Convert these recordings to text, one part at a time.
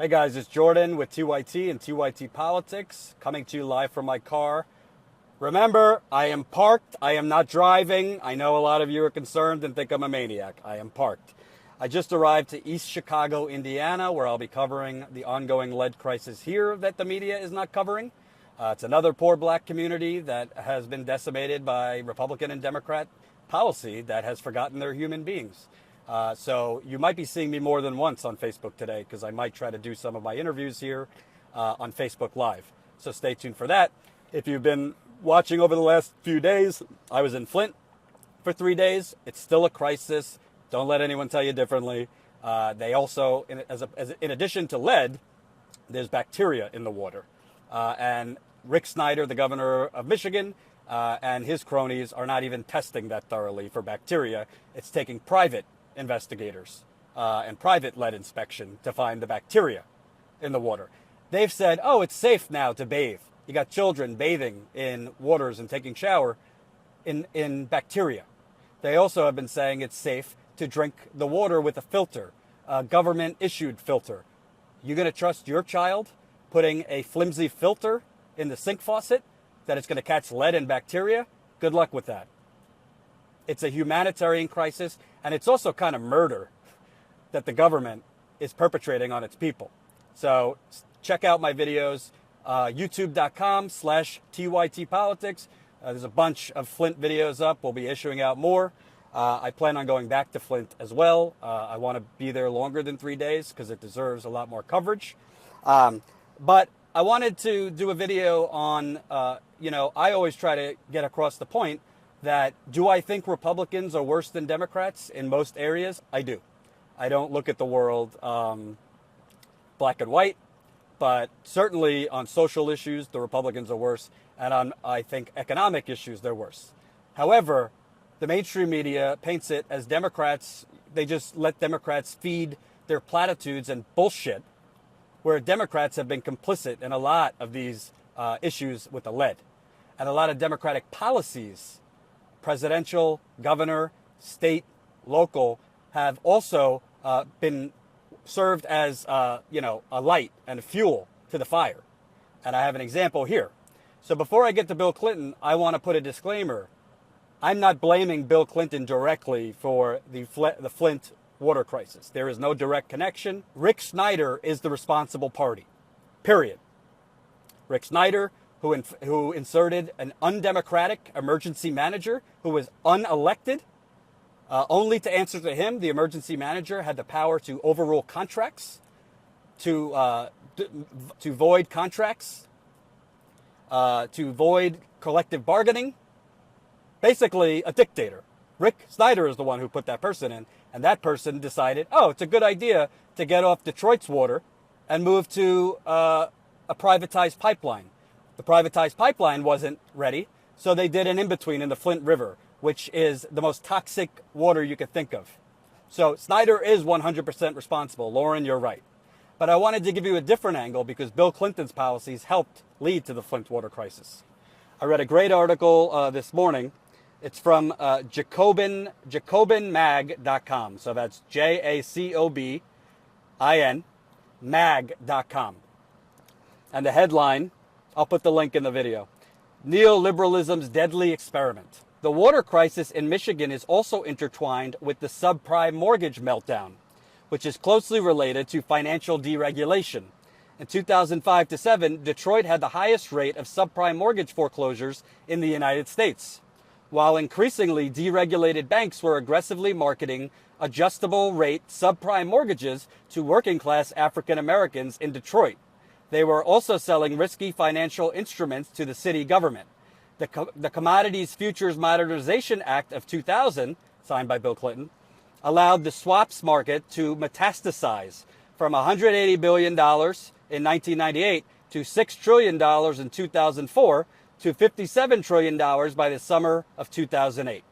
Hey guys, it's Jordan with TYT and TYT Politics, coming to you live from my car. Remember, I am parked. I am not driving. I know a lot of you are concerned and think I'm a maniac. I am parked. I just arrived to East Chicago, Indiana, where I'll be covering the ongoing lead crisis here that the media is not covering. It's another poor black community that has been decimated by Republican and Democrat policy that has forgotten they're human beings. So you might be seeing me more than once on Facebook today because I might try to do some of my interviews here on Facebook Live. So stay tuned for that. If you've been watching over the last few days, I was in Flint for 3 days. It's still a crisis. Don't let anyone tell you differently. They also, in addition to lead, there's bacteria in the water. And Rick Snyder, the governor of Michigan, and his cronies are not even testing that thoroughly for bacteria. It's taking private investigators and private lead inspection to find the bacteria in the water. They've said, oh, it's safe now to bathe. You got children bathing in waters and taking shower in bacteria. They also have been saying it's safe to drink the water with a filter, a government-issued filter. You going to trust your child putting a flimsy filter in the sink faucet that it's going to catch lead and bacteria? Good luck with that. It's a humanitarian crisis, and it's also kind of murder that the government is perpetrating on its people. So check out my videos, youtube.com/TYT Politics. There's a bunch of Flint videos up. We'll be issuing out more. I plan on going back to Flint as well. I want to be there longer than 3 days because it deserves a lot more coverage. But I wanted to do a video on, I always try to get across the point that do I think Republicans are worse than Democrats in most areas? I do. I don't look at the world black and white, but certainly on social issues, the Republicans are worse. And on, I think, economic issues, they're worse. However, the mainstream media paints it as Democrats, they just let Democrats feed their platitudes and bullshit, where Democrats have been complicit in a lot of these issues with the lead. And a lot of Democratic policies, presidential, governor, state, local, have also been served as, a light and a fuel to the fire. And I have an example here. So before I get to Bill Clinton, I want to put a disclaimer. I'm not blaming Bill Clinton directly for the Flint water crisis. There is no direct connection. Rick Snyder is the responsible party, period. Rick Snyder, who inserted an undemocratic emergency manager who was unelected, only to answer to him, the emergency manager had the power to overrule contracts, to void contracts, to void collective bargaining. Basically, a dictator. Rick Snyder is the one who put that person in, and that person decided, oh, it's a good idea to get off Detroit's water and move to a privatized pipeline. The privatized pipeline wasn't ready, so they did an in-between in the Flint River, which is the most toxic water you could think of. So Snyder is 100% responsible. Lauren, you're right. But I wanted to give you a different angle because Bill Clinton's policies helped lead to the Flint water crisis. I read a great article this morning. It's from JacobinMag.com. So that's JACOBIN mag.com. And the headline, I'll put the link in the video. Neoliberalism's deadly experiment. The water crisis in Michigan is also intertwined with the subprime mortgage meltdown, which is closely related to financial deregulation. In 2005 to 7, Detroit had the highest rate of subprime mortgage foreclosures in the United States, while increasingly deregulated banks were aggressively marketing adjustable rate subprime mortgages to working class African Americans in Detroit. They were also selling risky financial instruments to the city government. The Commodities Futures Modernization Act of 2000, signed by Bill Clinton, allowed the swaps market to metastasize from $180 billion in 1998 to $6 trillion in 2004 to $57 trillion by the summer of 2008.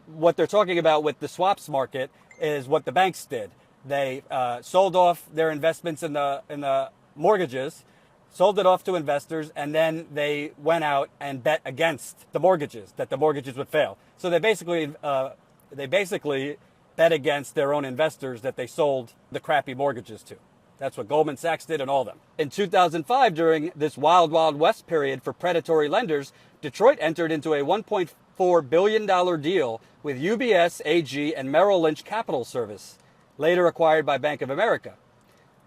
What they're talking about with the swaps market is what the banks did. They sold off their investments in the mortgages, sold it off to investors, and then they went out and bet against the mortgages, that the mortgages would fail. So they basically bet against their own investors that they sold the crappy mortgages to. That's what Goldman Sachs did and all of them. In 2005, during this wild, wild west period for predatory lenders, Detroit entered into a $1.4 billion deal with UBS, AG, and Merrill Lynch Capital Service, later acquired by Bank of America.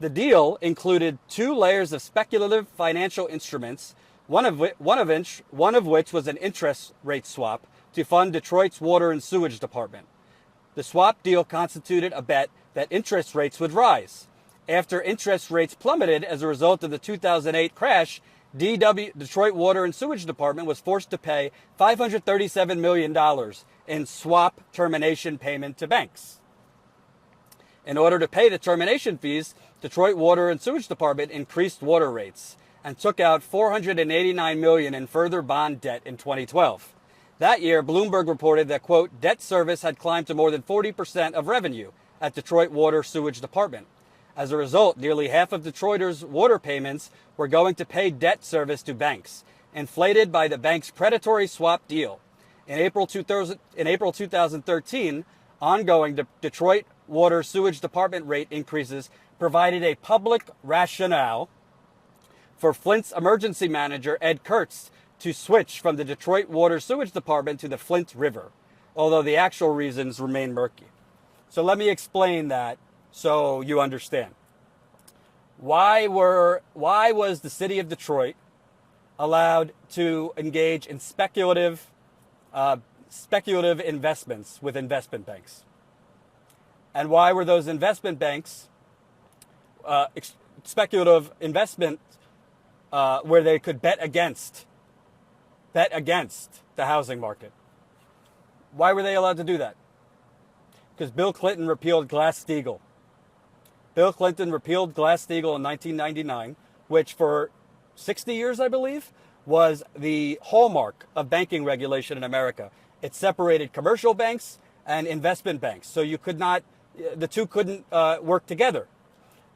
The deal included 2 layers of speculative financial instruments, one of which was an interest rate swap to fund Detroit's water and sewage department. The swap deal constituted a bet that interest rates would rise. After interest rates plummeted as a result of the 2008 crash, Detroit Water and Sewage Department was forced to pay $537 million in swap termination payment to banks. In order to pay the termination fees, Detroit Water and Sewage Department increased water rates and took out $489 million in further bond debt in 2012. That year, Bloomberg reported that, quote, debt service had climbed to more than 40% of revenue at Detroit Water Sewage Department. As a result, nearly half of Detroiters' water payments were going to pay debt service to banks, inflated by the bank's predatory swap deal. In April 2013, ongoing Detroit Water Sewage Department rate increases provided a public rationale for Flint's emergency manager, Ed Kurtz, to switch from the Detroit Water Sewage Department to the Flint River, although the actual reasons remain murky. So let me explain that so you understand. Why was the city of Detroit allowed to engage in speculative investments with investment banks? And why were those investment banks speculative investment where they could bet against the housing market? Why were they allowed to do that? Because Bill Clinton repealed Glass Steagall. Bill Clinton repealed Glass Steagall in 1999, which for 60 years, I believe, was the hallmark of banking regulation in America. It separated commercial banks and investment banks. So the two couldn't work together.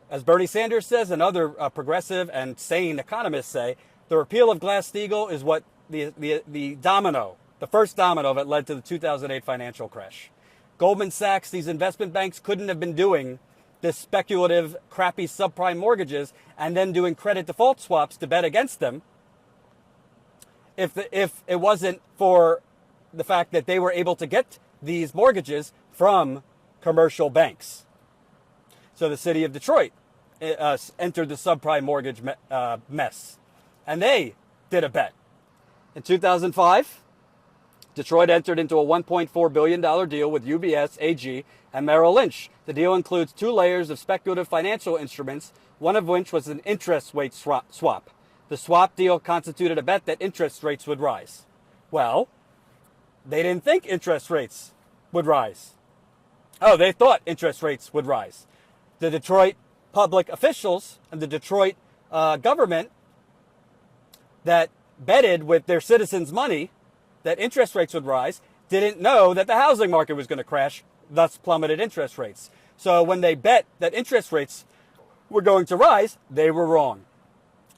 As Bernie Sanders says and other progressive and sane economists say, the repeal of Glass Steagall is what the first domino that led to the 2008 financial crash. Goldman Sachs, these investment banks couldn't have been doing this speculative, crappy subprime mortgages and then doing credit default swaps to bet against them if it wasn't for the fact that they were able to get these mortgages from commercial banks. So the city of Detroit entered the subprime mortgage mess, and they did a bet. In 2005, Detroit entered into a $1.4 billion deal with UBS, AG, and Merrill Lynch. The deal includes 2 layers of speculative financial instruments, one of which was an interest rate swap. The swap deal constituted a bet that interest rates would rise. Well, they didn't think interest rates would rise. Oh, they thought interest rates would rise. The Detroit public officials and the Detroit government that betted with their citizens' money that interest rates would rise didn't know that the housing market was going to crash, thus plummeted interest rates. So when they bet that interest rates were going to rise, they were wrong.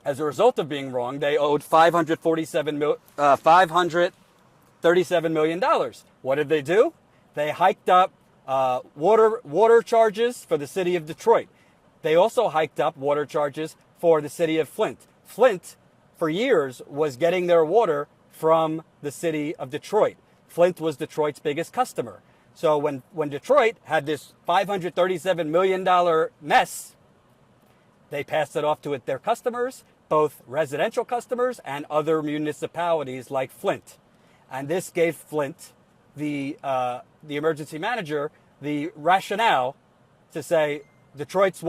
As a result of being wrong, they owed $537 million. What did they do? They hiked up water charges for the city of Detroit. They also hiked up water charges for the city of Flint. Flint, for years, was getting their water from the city of Detroit. Flint was Detroit's biggest customer. So when Detroit had this $537 million mess, they passed it off to their customers, both residential customers and other municipalities like Flint. And this gave Flint, the emergency manager, the rationale to say Detroit's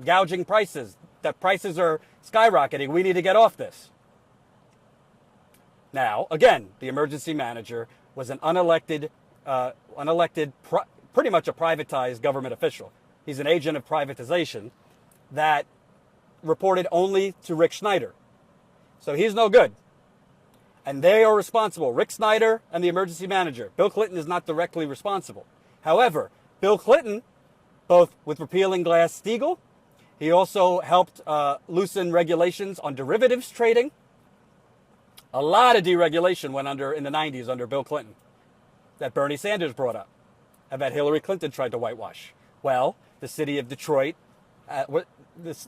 gouging prices. The prices are skyrocketing. We need to get off this. Now, again, the emergency manager was an unelected, pretty much a privatized government official. He's an agent of privatization that reported only to Rick Snyder. So he's no good. And they are responsible. Rick Snyder and the emergency manager. Bill Clinton is not directly responsible. However, Bill Clinton, both with repealing Glass Steagall, he also helped loosen regulations on derivatives trading. A lot of deregulation went under in the 90s under Bill Clinton that Bernie Sanders brought up and that Hillary Clinton tried to whitewash. Well, the city of Detroit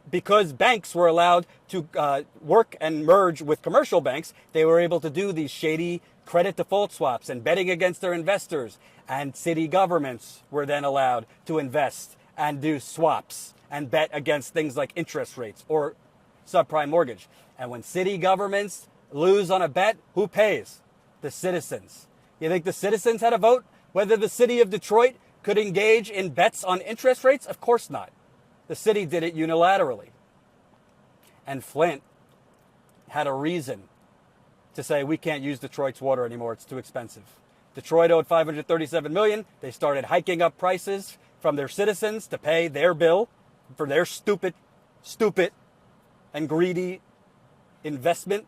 Because banks were allowed to work and merge with commercial banks, they were able to do these shady credit default swaps and betting against their investors. And city governments were then allowed to invest and do swaps and bet against things like interest rates or subprime mortgage. And when city governments lose on a bet, who pays? The citizens. You think the citizens had a vote whether the city of Detroit could engage in bets on interest rates? Of course not. The city did it unilaterally. And Flint had a reason to say, we can't use Detroit's water anymore. It's too expensive. Detroit owed $537 million. They started hiking up prices from their citizens to pay their bill for their stupid and greedy investment.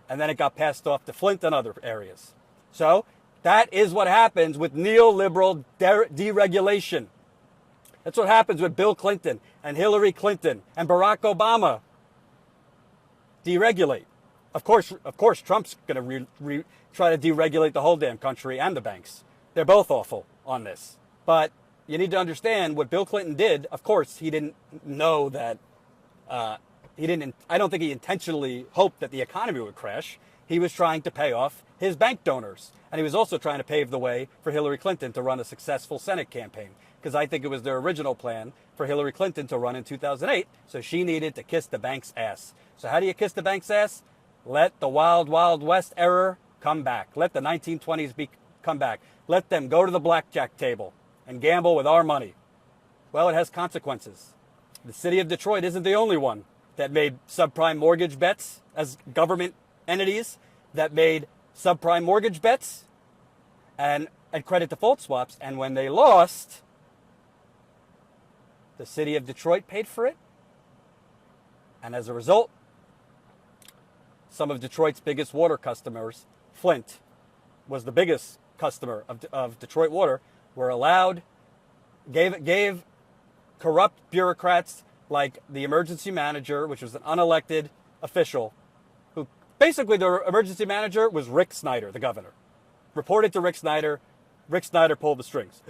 And then it got passed off to Flint and other areas. So that is what happens with neoliberal deregulation. That's what happens with Bill Clinton and Hillary Clinton and Barack Obama. Deregulate. Of course, Trump's going to try to deregulate the whole damn country and the banks. They're both awful on this. But you need to understand what Bill Clinton did. Of course, he didn't know that. I don't think he intentionally hoped that the economy would crash. He was trying to pay off his bank donors. And he was also trying to pave the way for Hillary Clinton to run a successful Senate campaign. Because I think it was their original plan for Hillary Clinton to run in 2008. So she needed to kiss the bank's ass. So how do you kiss the bank's ass? Let the wild, wild west era come back. Let the 1920s come back. Let them go to the blackjack table and gamble with our money. Well, it has consequences. The city of Detroit isn't the only one that made subprime mortgage bets as government entities that made subprime mortgage bets and credit default swaps. And when they lost, the city of Detroit paid for it. And as a result, some of Detroit's biggest water customers, Flint was the biggest customer of Detroit Water, were allowed, gave corrupt bureaucrats like the emergency manager, which was an unelected official, who basically the emergency manager was Rick Snyder, the governor. Reported to Rick Snyder. Rick Snyder pulled the strings.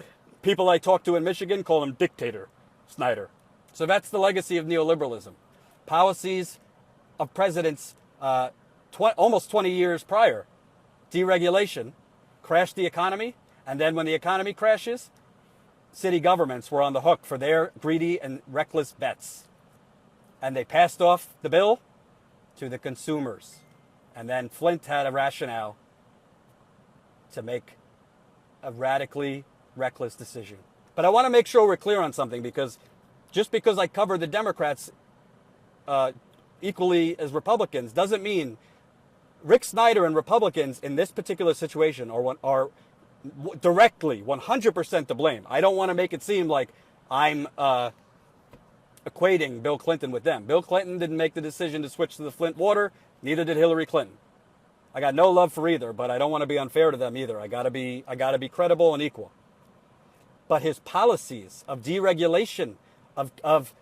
People I talked to in Michigan call him Dictator Snyder. So that's the legacy of neoliberalism. Policies of presidents almost 20 years prior. Deregulation crashed the economy, and then when the economy crashes, city governments were on the hook for their greedy and reckless bets. And they passed off the bill to the consumers. And then Flint had a rationale to make a radically reckless decision. But I want to make sure we're clear on something, because just because I cover the Democrats equally as Republicans doesn't mean Rick Snyder and Republicans in this particular situation are directly 100% to blame. I don't want to make it seem like I'm equating Bill Clinton with them. Bill Clinton didn't make the decision to switch to the Flint water. Neither did Hillary Clinton. I got no love for either, but I don't want to be unfair to them either. I gotta be credible and equal. But his policies of deregulation, of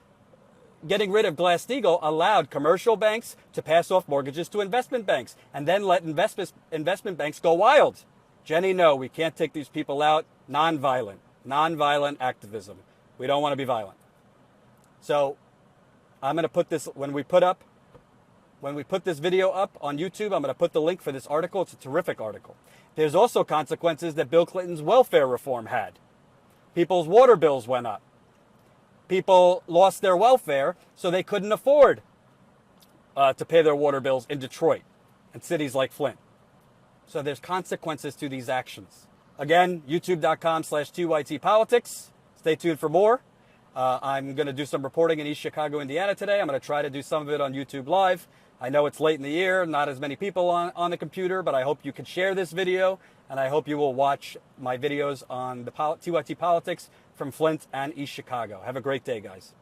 getting rid of Glass Steagall, allowed commercial banks to pass off mortgages to investment banks and then let investment banks go wild. Jenny, no, we can't take these people out. Nonviolent activism. We don't want to be violent. So I'm going to put this, when we put this video up on YouTube, I'm going to put the link for this article. It's a terrific article. There's also consequences that Bill Clinton's welfare reform had. People's water bills went up. People lost their welfare, so they couldn't afford to pay their water bills in Detroit and cities like Flint. So there's consequences to these actions. Again, youtube.com/TYTpolitics. Stay tuned for more. I'm going to do some reporting in East Chicago, Indiana today. I'm going to try to do some of it on YouTube Live. I know it's late in the year, not as many people on the computer, but I hope you can share this video, and I hope you will watch my videos on the TYT Politics from Flint and East Chicago. Have a great day, guys.